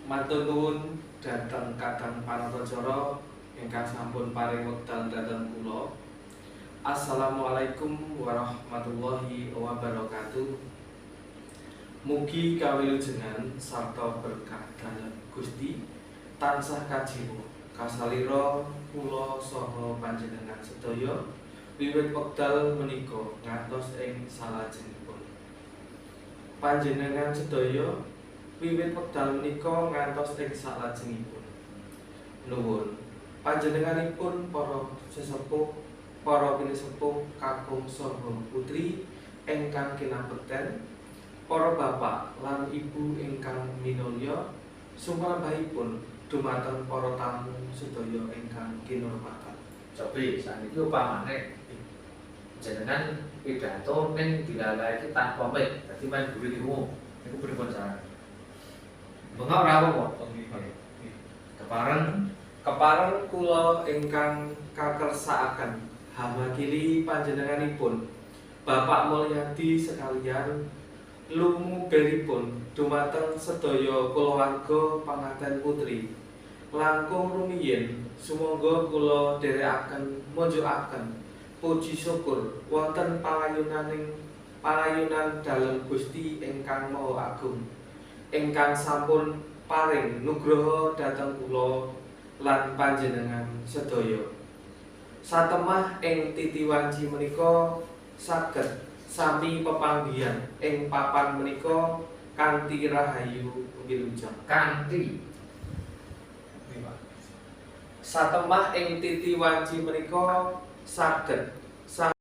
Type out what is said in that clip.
Matur nuwun dhateng Kadang Panatacara ingkang sampun paring wekdal dhateng kula. Assalamualaikum warahmatullahi wabarakatuh. Mugi kawilujengan sarta berkah dalem Gusti tansah kajiwa kasalira kula saha panjenengan sedaya wiwit wekdal menika ngantos ing salajengipun. Panjenengan sedaya wiwit wekdal menika ngantos ing salajengipun. Nuwun panjenenganipun para sesepuh, para pinisepuh kakung saha putri ingkang kinabekten, para bapak lan ibu ingkang minulya, sumrambahipun dumateng para tamu sedaya ingkang kinurmatan. Cobi saniki upamane jenengan pidato ning dilalai iki tanpa mic, dadi main guru ilmu. Niku pripun carane? Bengok ora apa-apa. Kepareng kula ingkang kakersakaken hamakili panjenenganipun Bapak Mulyadi sekaliyan lumuberipun dumateng sedaya kulawarga panganten putri. Langkung rumiyin sumangga kula dherekaken mojokaken puji syukur wonten pangayunan dalem Gusti ingkang Maha Agung ingkang sampun paring nugraha dhateng kula lan panjenengan sedaya. Satemah ing titi wanci menika saged sami pepanggihan ing papan menika kanthi rahayu wilujeng. Satemah ing titi wanci menika saged